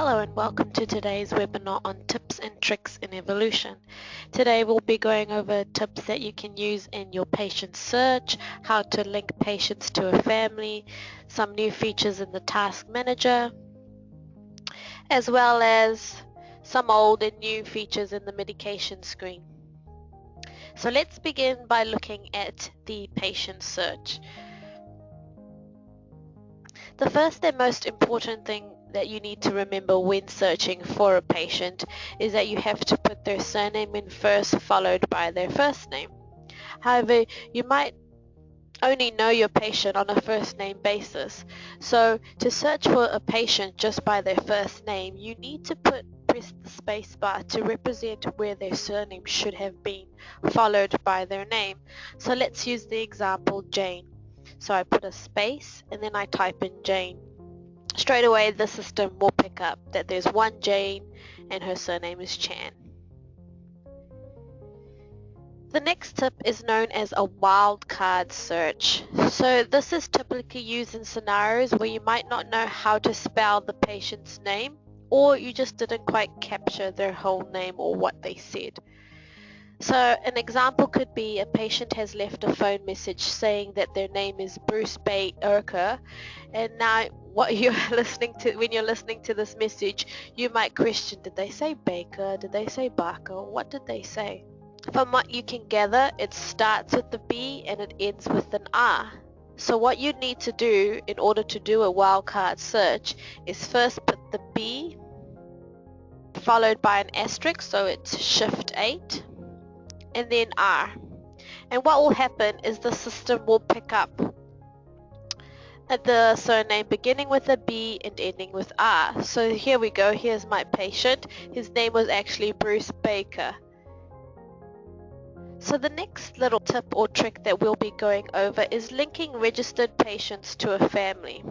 Hello and welcome to today's webinar on tips and tricks in evolution. Today we'll be going over tips that you can use in your patient search, how to link patients to a family, some new features in the task manager, as well as some old and new features in the medication screen. So let's begin by looking at the patient search. The first and most important thing that you need to remember when searching for a patient is that you have to put their surname in first, followed by their first name. However, you might only know your patient on a first name basis. So to search for a patient just by their first name, you need to press the space bar to represent where their surname should have been, followed by their name. So let's use the example Jane. So I put a space and then I type in Jane. Straight away the system will pick up that there's one Jane and her surname is Chan. The next tip is known as a wildcard search. So this is typically used in scenarios where you might not know how to spell the patient's name, or you just didn't quite capture their whole name or what they said. So an example could be a patient has left a phone message saying that their name is Bruce Baker, and now when you're listening to this message, you might question, did they say Baker, did they say Barker, what did they say? From what you can gather, it starts with the B and it ends with an R. So what you need to do in order to do a wildcard search is first put the B followed by an asterisk, so it's shift 8, and then R. And what will happen is the system will pick up the surname beginning with a B and ending with R. So here we go, here's my patient. His name was actually Bruce Baker. So the next little tip or trick that we'll be going over is linking registered patients to a family.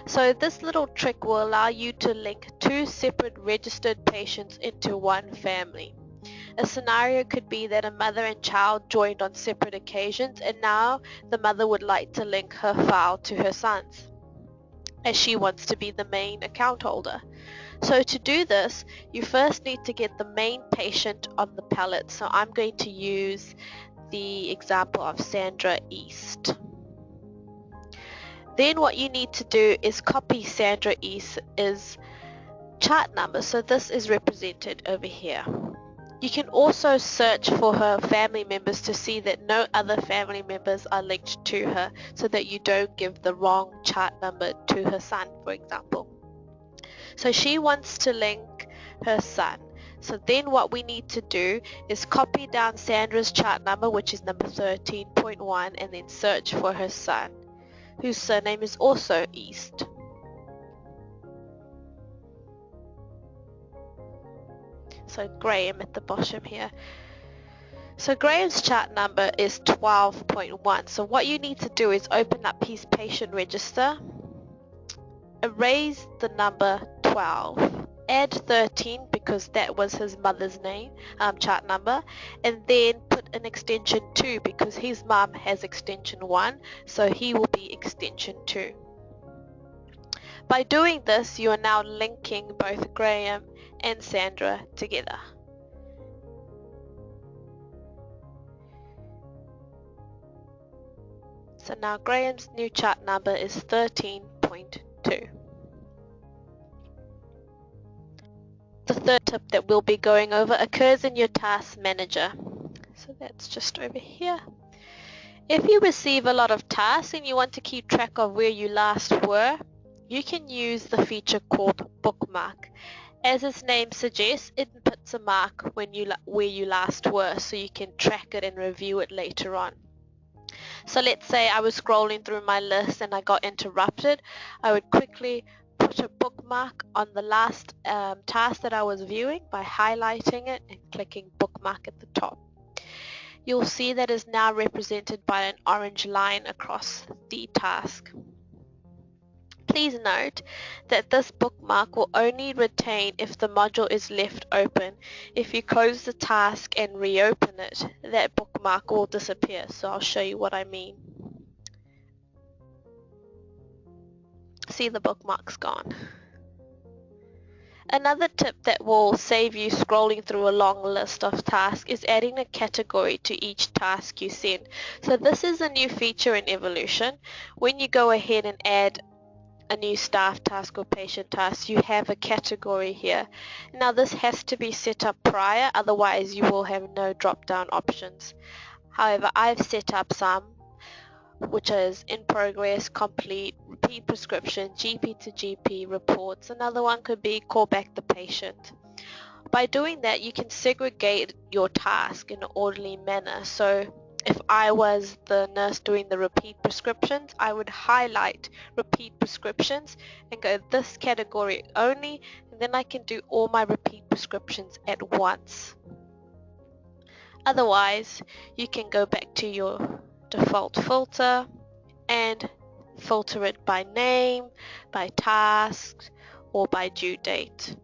So this little trick will allow you to link two separate registered patients into one family. A scenario could be that a mother and child joined on separate occasions, and now the mother would like to link her file to her son's, as she wants to be the main account holder. So to do this, you first need to get the main patient on the palette. So I'm going to use the example of Sandra East. Then what you need to do is copy Sandra East's chart number. So this is represented over here. You can also search for her family members to see that no other family members are linked to her, so that you don't give the wrong chart number to her son, for example. So she wants to link her son. So then what we need to do is copy down Sandra's chart number, which is number 13.1, and then search for her son, whose surname is also East. So Graham at the bottom here. So Graham's chart number is 12.1. So what you need to do is open up his patient register, erase the number 12, add 13 because that was his mother's name, chart number, and then put an extension 2 because his mom has extension 1, so he will be extension 2. By doing this, you are now linking both Graham and Sandra together. So now Graham's new chart number is 13.2. The third tip that we'll be going over occurs in your task manager. So that's just over here. If you receive a lot of tasks and you want to keep track of where you last were, you can use the feature called Bookmark. As its name suggests, it puts a mark where you last were, so you can track it and review it later on. So let's say I was scrolling through my list and I got interrupted. I would quickly put a bookmark on the last task that I was viewing by highlighting it and clicking bookmark at the top. You'll see that is now represented by an orange line across the task. Please note that this bookmark will only retain if the module is left open. If you close the task and reopen it, that bookmark will disappear. So I'll show you what I mean. See, the bookmark's gone. Another tip that will save you scrolling through a long list of tasks is adding a category to each task you send. So this is a new feature in Evolution. When you go ahead and add a new staff task or patient task, you have a category here. Now this has to be set up prior, otherwise you will have no drop-down options. However, I've set up some, which is in progress, complete, repeat prescription, GP to GP reports. Another one could be call back the patient. By doing that, you can segregate your task in an orderly manner. So if I was the nurse doing the repeat prescriptions, I would highlight repeat prescriptions and go this category only, and then I can do all my repeat prescriptions at once. Otherwise, you can go back to your default filter and filter it by name, by task, or by due date.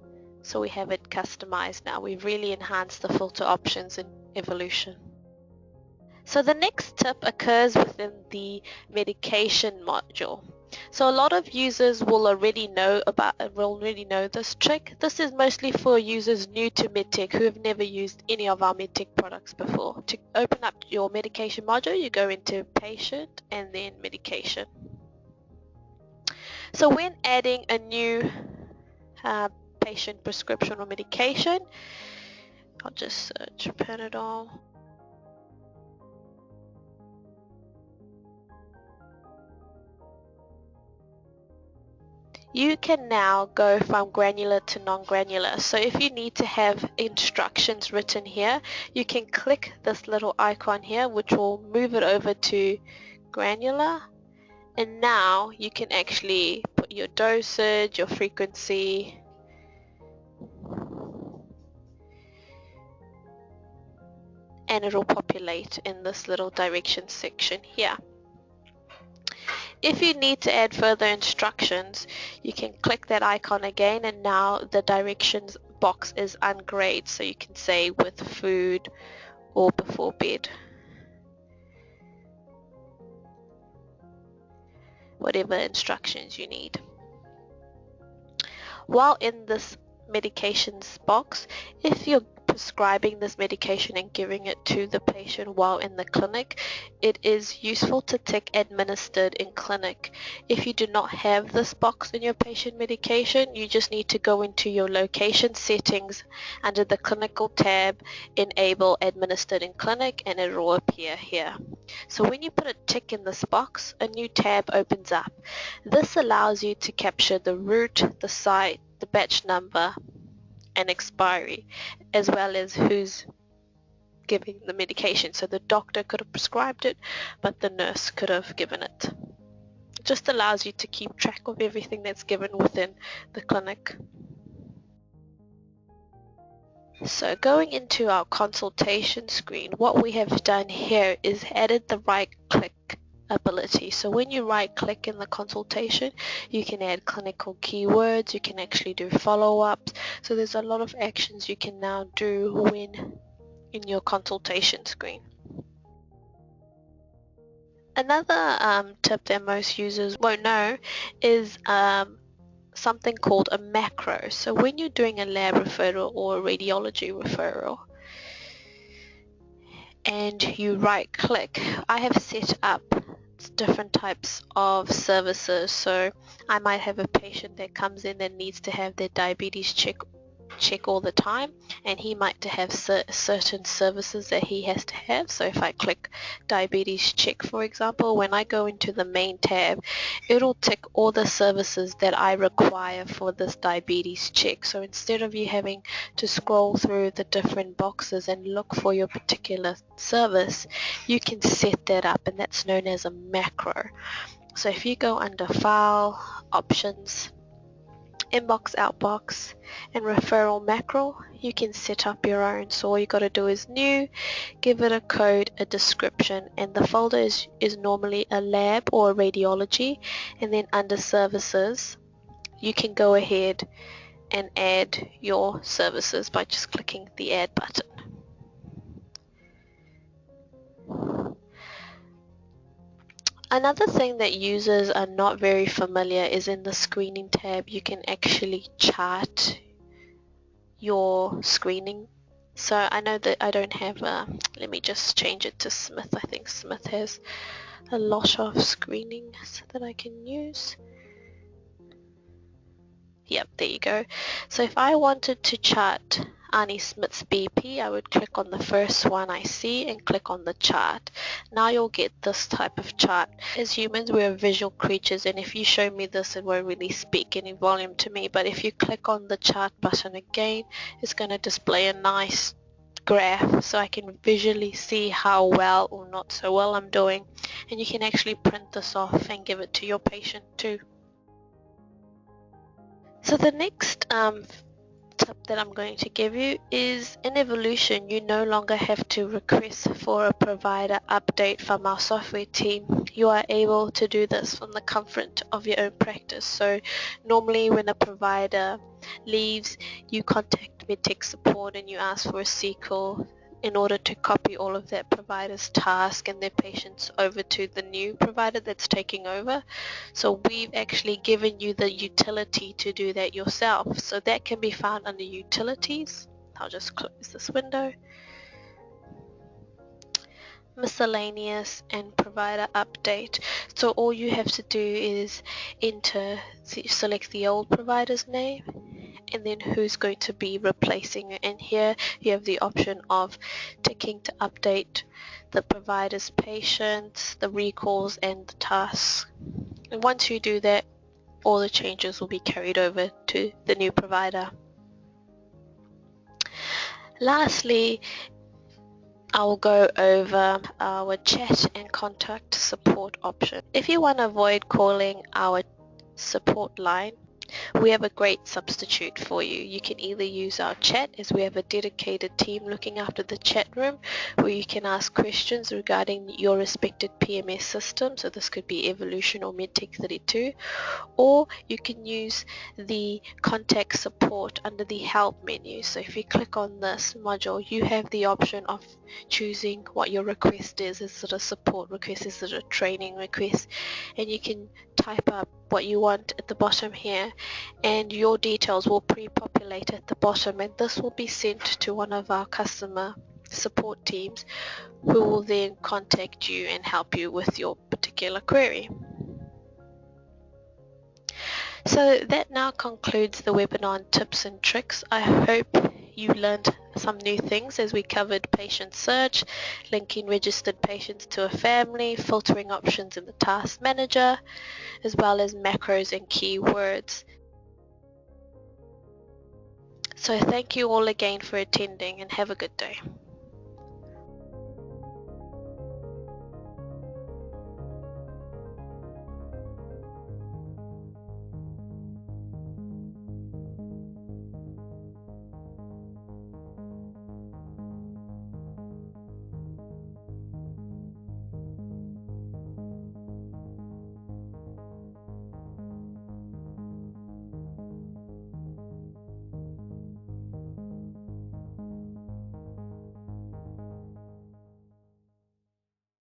So we have it customized now. We've really enhanced the filter options in Evolution. So the next tip occurs within the medication module. So a lot of users will already know this trick. This is mostly for users new to Medtech who have never used any of our Medtech products before. To open up your medication module, you go into patient and then medication. So when adding a new patient prescription or medication, I'll just search Panadol. You can now go from granular to non-granular. So if you need to have instructions written here, you can click this little icon here, which will move it over to granular. And now you can actually put your dosage, your frequency, and it will populate in this little directions section here. If you need to add further instructions, you can click that icon again, and now the directions box is ungrayed, so you can say with food or before bed. Whatever instructions you need. While in this medications box, if you're prescribing this medication and giving it to the patient while in the clinic, it is useful to tick administered in clinic. If you do not have this box in your patient medication, you just need to go into your location settings under the clinical tab, enable administered in clinic, and it will appear here. So when you put a tick in this box, a new tab opens up. This allows you to capture the route, the site, the batch number, and expiry, as well as who's giving the medication. So the doctor could have prescribed it, but the nurse could have given it. It just allows you to keep track of everything that's given within the clinic. So going into our consultation screen, what we have done here is added the right click ability. So when you right click in the consultation, you can add clinical keywords, you can actually do follow-ups. So there's a lot of actions you can now do when in your consultation screen. Another tip that most users won't know is something called a macro. So when you're doing a lab referral or a radiology referral and you right click, I have set up different types of services. So I might have a patient that comes in and needs to have their diabetes check all the time, and he might have certain services that he has to have. So if I click diabetes check, for example, when I go into the main tab, it'll tick all the services that I require for this diabetes check. So instead of you having to scroll through the different boxes and look for your particular service, you can set that up, and that's known as a macro. So if you go under file, options, inbox, outbox, and referral macro, you can set up your own. So all you got to do is new, give it a code, a description, and the folder is normally a lab or a radiology. And then under services, you can go ahead and add your services by just clicking the add button. Another thing that users are not very familiar is in the screening tab, you can actually chart your screening. So I know that I don't have, let me just change it to Smith. I think Smith has a lot of screenings that I can use. Yep, there you go. So if I wanted to chart Annie Smith's BP, I would click on the first one I see and click on the chart. Now you'll get this type of chart. As humans, we're visual creatures, and if you show me this, it won't really speak any volume to me. But if you click on the chart button again, it's going to display a nice graph so I can visually see how well or not so well I'm doing. And you can actually print this off and give it to your patient too. So the next tip that I'm going to give you is in Evolution, you no longer have to request for a provider update from our software team. You are able to do this from the comfort of your own practice. So normally when a provider leaves, you contact Medtech support and you ask for a SQL in order to copy all of that provider's task and their patients over to the new provider that's taking over. So we've actually given you the utility to do that yourself. So that can be found under Utilities. I'll just close this window. Miscellaneous and Provider Update. So all you have to do is select the old provider's name and then who's going to be replacing it. And here you have the option of ticking to update the provider's patients, the recalls and the tasks. And once you do that, all the changes will be carried over to the new provider. Lastly, I'll go over our chat and contact support option. If you want to avoid calling our support line, we have a great substitute for you. You can either use our chat, as we have a dedicated team looking after the chat room, where you can ask questions regarding your respected PMS system. So this could be Evolution or Medtech 32. Or you can use the contact support under the help menu. So if you click on this module, you have the option of choosing what your request is. Is it a support request? Is it a training request? And you can type up what you want at the bottom here, and your details will pre-populate at the bottom, and this will be sent to one of our customer support teams, who will then contact you and help you with your particular query. So that now concludes the webinar on tips and tricks. I hope you learned some new things as we covered patient search, linking registered patients to a family, filtering options in the task manager, as well as macros and keywords. So thank you all again for attending and have a good day.